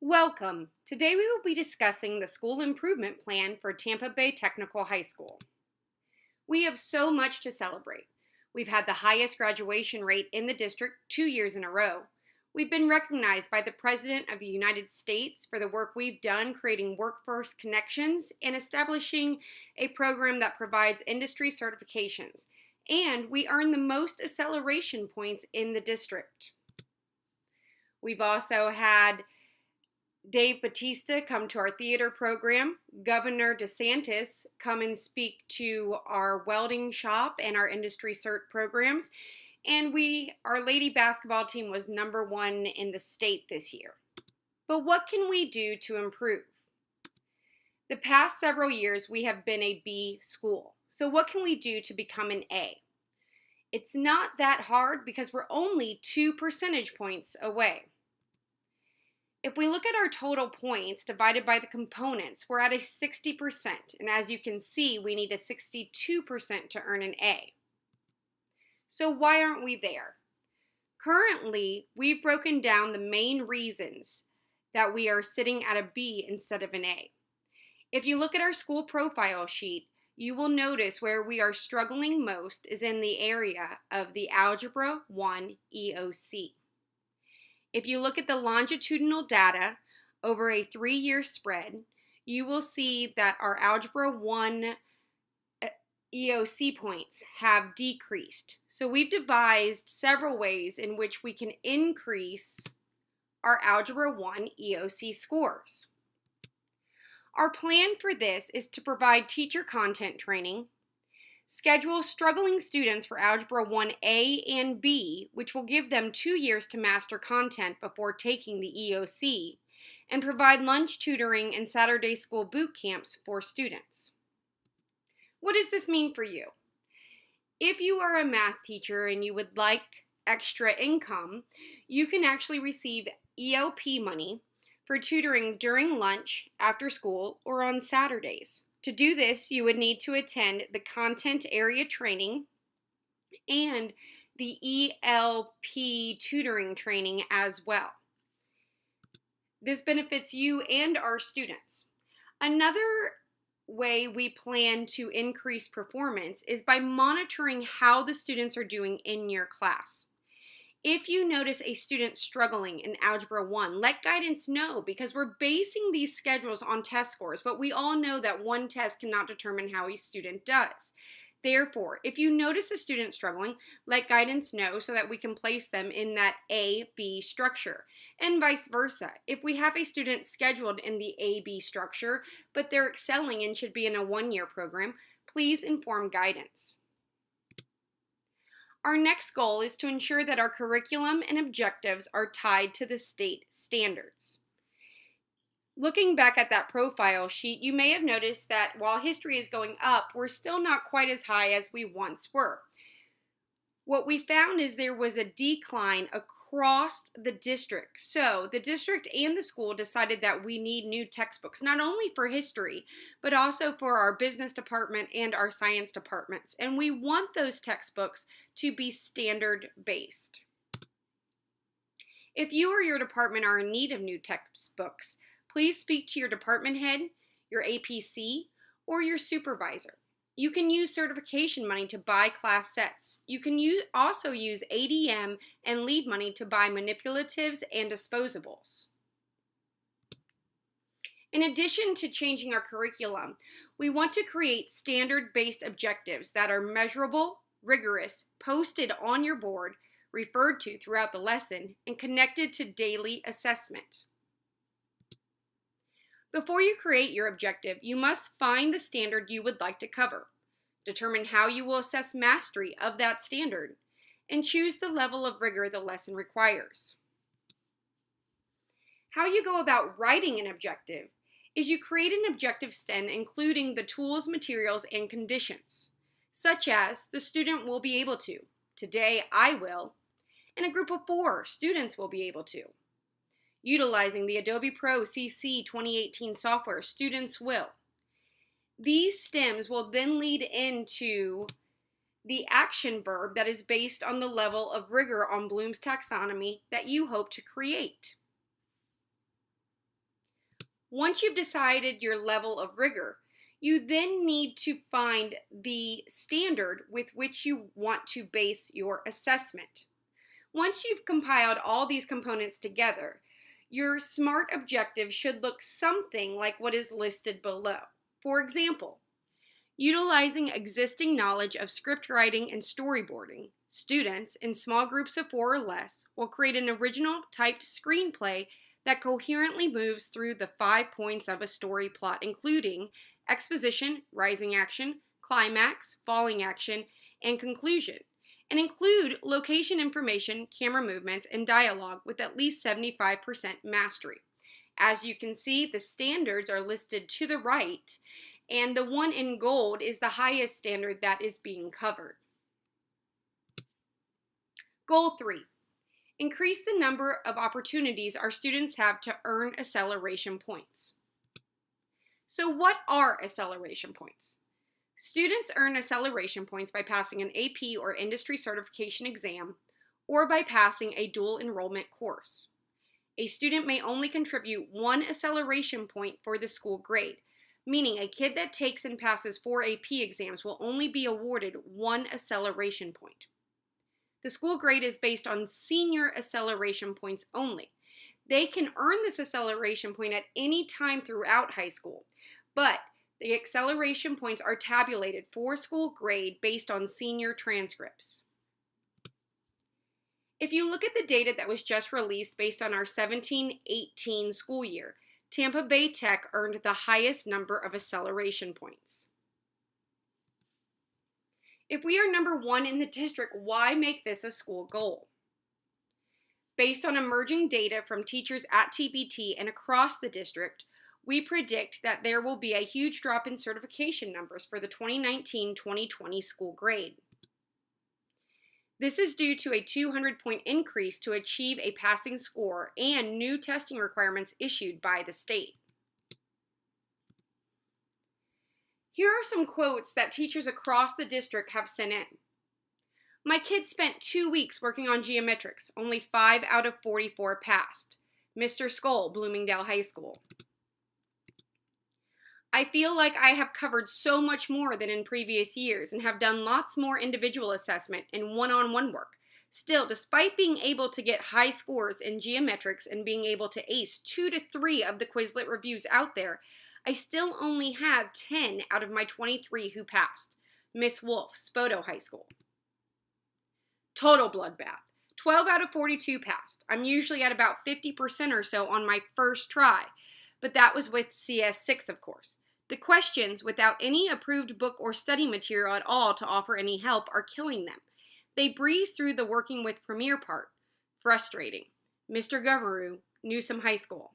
Welcome. Today we will be discussing the school improvement plan for Tampa Bay Technical High School. We have so much to celebrate. We've had the highest graduation rate in the district 2 years in a row. We've been recognized by the President of the United States for the work we've done creating workforce connections and establishing a program that provides industry certifications. And we earn the most acceleration points in the district. We've also had Dave Batista come to our theater program, Governor DeSantis come and speak to our welding shop and our industry cert programs, and our lady basketball team was #1 in the state this year. But what can we do to improve? The past several years we have been a B school. So what can we do to become an A? It's not that hard because we're only 2 percentage points away. If we look at our total points divided by the components, we're at a 60%. And as you can see, we need a 62% to earn an A. So why aren't we there? Currently, we've broken down the main reasons that we are sitting at a B instead of an A. If you look at our school profile sheet, you will notice where we are struggling most is in the area of the Algebra 1 EOC. If you look at the longitudinal data over a 3-year spread, you will see that our Algebra 1 EOC points have decreased. So we've devised several ways in which we can increase our Algebra 1 EOC scores. Our plan for this is to provide teacher content training, schedule struggling students for Algebra 1A and B, which will give them 2 years to master content before taking the EOC, and provide lunch tutoring and Saturday school boot camps for students. What does this mean for you? If you are a math teacher and you would like extra income, you can actually receive ELP money for tutoring during lunch, after school, or on Saturdays. To do this, you would need to attend the content area training and the ELP tutoring training as well. This benefits you and our students. Another way we plan to increase performance is by monitoring how the students are doing in your class. If you notice a student struggling in Algebra 1, let guidance know because we're basing these schedules on test scores, but we all know that one test cannot determine how a student does. Therefore, if you notice a student struggling, let guidance know so that we can place them in that A-B structure, and vice versa. If we have a student scheduled in the A-B structure, but they're excelling and should be in a 1-year program, please inform guidance. Our next goal is to ensure that our curriculum and objectives are tied to the state standards. Looking back at that profile sheet, you may have noticed that while history is going up, we're still not quite as high as we once were. What we found is there was a decline across the district. So the district and the school decided that we need new textbooks, not only for history, but also for our business department and our science departments. And we want those textbooks to be standard-based. If you or your department are in need of new textbooks, please speak to your department head, your APC, or your supervisor. You can use certification money to buy class sets. You can also use ADM and lead money to buy manipulatives and disposables. In addition to changing our curriculum, we want to create standard-based objectives that are measurable, rigorous, posted on your board, referred to throughout the lesson, and connected to daily assessment. Before you create your objective, you must find the standard you would like to cover, determine how you will assess mastery of that standard, and choose the level of rigor the lesson requires. How you go about writing an objective is you create an objective stem including the tools, materials, and conditions, such as the student will be able to, today I will, and a group of 4 students will be able to. Utilizing the Adobe Pro CC 2018 software, students will. These stems will then lead into the action verb that is based on the level of rigor on Bloom's taxonomy that you hope to create. Once you've decided your level of rigor, you then need to find the standard with which you want to base your assessment. Once you've compiled all these components together, your SMART objective should look something like what is listed below. For example, utilizing existing knowledge of script writing and storyboarding, students in small groups of 4 or less will create an original typed screenplay that coherently moves through the 5 points of a story plot, including exposition, rising action, climax, falling action, and conclusion, and include location information, camera movements, and dialogue with at least 75% mastery. As you can see, the standards are listed to the right, and the one in gold is the highest standard that is being covered. Goal 3. Increase the number of opportunities our students have to earn acceleration points. So what are acceleration points? Students earn acceleration points by passing an AP or industry certification exam or by passing a dual enrollment course. A student may only contribute 1 acceleration point for the school grade, meaning a kid that takes and passes 4 AP exams will only be awarded 1 acceleration point. The school grade is based on senior acceleration points only. They can earn this acceleration point at any time throughout high school, but the acceleration points are tabulated for school grade based on senior transcripts. If you look at the data that was just released based on our 17-18 school year, Tampa Bay Tech earned the highest number of acceleration points. If we are number 1 in the district, why make this a school goal? Based on emerging data from teachers at TBT and across the district, we predict that there will be a huge drop in certification numbers for the 2019-2020 school grade. This is due to a 200-point increase to achieve a passing score and new testing requirements issued by the state. Here are some quotes that teachers across the district have sent in. My kids spent 2 weeks working on geometrics. Only 5 out of 44 passed. Mr. Skoll, Bloomingdale High School. I feel like I have covered so much more than in previous years and have done lots more individual assessment and one-on-one work. Still, despite being able to get high scores in geometrics and being able to ace 2 to 3 of the Quizlet reviews out there, I still only have 10 out of my 23 who passed. Miss Wolf, Spoto High School. Total bloodbath. 12 out of 42 passed. I'm usually at about 50% or so on my first try, but that was with CS6, of course. The questions, without any approved book or study material at all to offer any help, are killing them. They breeze through the working with Premiere part. Frustrating. Mr. Goveru, Newsom High School.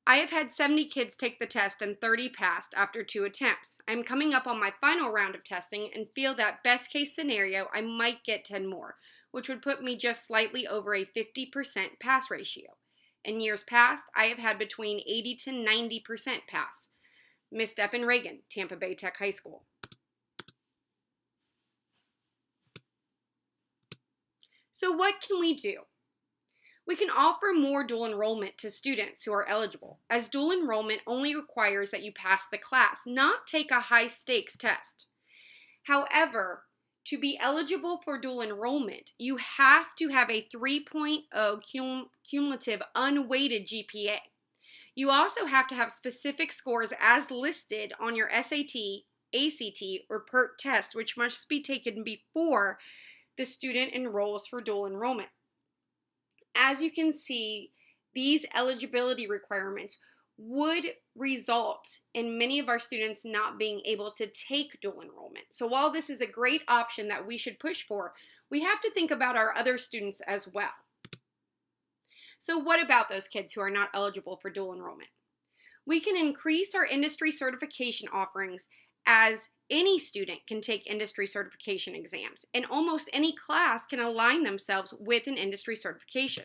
I have had 70 kids take the test and 30 passed after 2 attempts. I am coming up on my final round of testing and feel that best case scenario I might get 10 more, which would put me just slightly over a 50% pass ratio. In years past, I have had between 80 to 90% pass. Miss Depin-Ragan, Tampa Bay Tech High School. So what can we do? We can offer more dual enrollment to students who are eligible, as dual enrollment only requires that you pass the class, not take a high-stakes test. However, to be eligible for dual enrollment, you have to have a 3.0 cumulative unweighted GPA. You also have to have specific scores as listed on your SAT, ACT, or PERT test, which must be taken before the student enrolls for dual enrollment. As you can see, these eligibility requirements would result in many of our students not being able to take dual enrollment. So while this is a great option that we should push for, we have to think about our other students as well. So what about those kids who are not eligible for dual enrollment? We can increase our industry certification offerings, as any student can take industry certification exams, and almost any class can align themselves with an industry certification.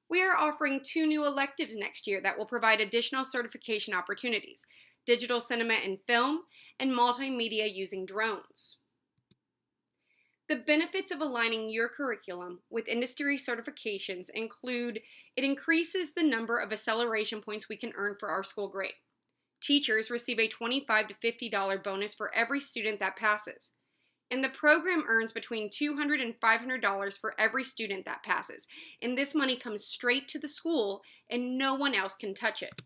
We are offering 2 new electives next year that will provide additional certification opportunities: digital cinema and film, and multimedia using drones. The benefits of aligning your curriculum with industry certifications include it increases the number of acceleration points we can earn for our school grade. Teachers receive a $25 to $50 bonus for every student that passes. And the program earns between $200 and $500 for every student that passes. And this money comes straight to the school and no one else can touch it.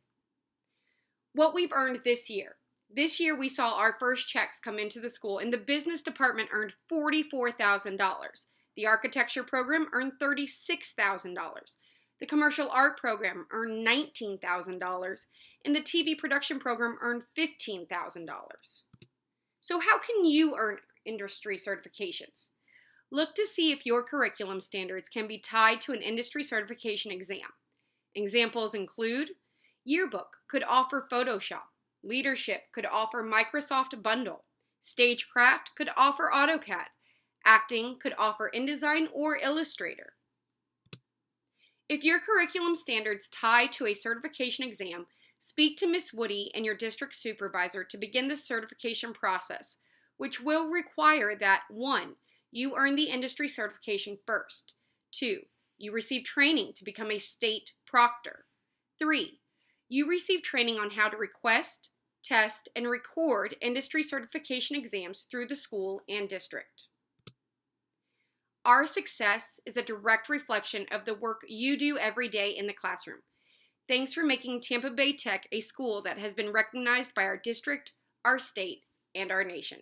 What we've earned this year. This year we saw our first checks come into the school and the business department earned $44,000. The architecture program earned $36,000. The commercial art program earned $19,000 and the TV production program earned $15,000. So how can you earn industry certifications? Look to see if your curriculum standards can be tied to an industry certification exam. Examples include Yearbook could offer Photoshop. Leadership could offer Microsoft Bundle. Stagecraft could offer AutoCAD. Acting could offer InDesign or Illustrator. If your curriculum standards tie to a certification exam, speak to Ms. Woody and your district supervisor to begin the certification process, which will require that 1. You earn the industry certification first. 2. You receive training to become a state proctor. 3. You receive training on how to request, test, and record industry certification exams through the school and district. Our success is a direct reflection of the work you do every day in the classroom. Thanks for making Tampa Bay Tech a school that has been recognized by our district, our state, and our nation.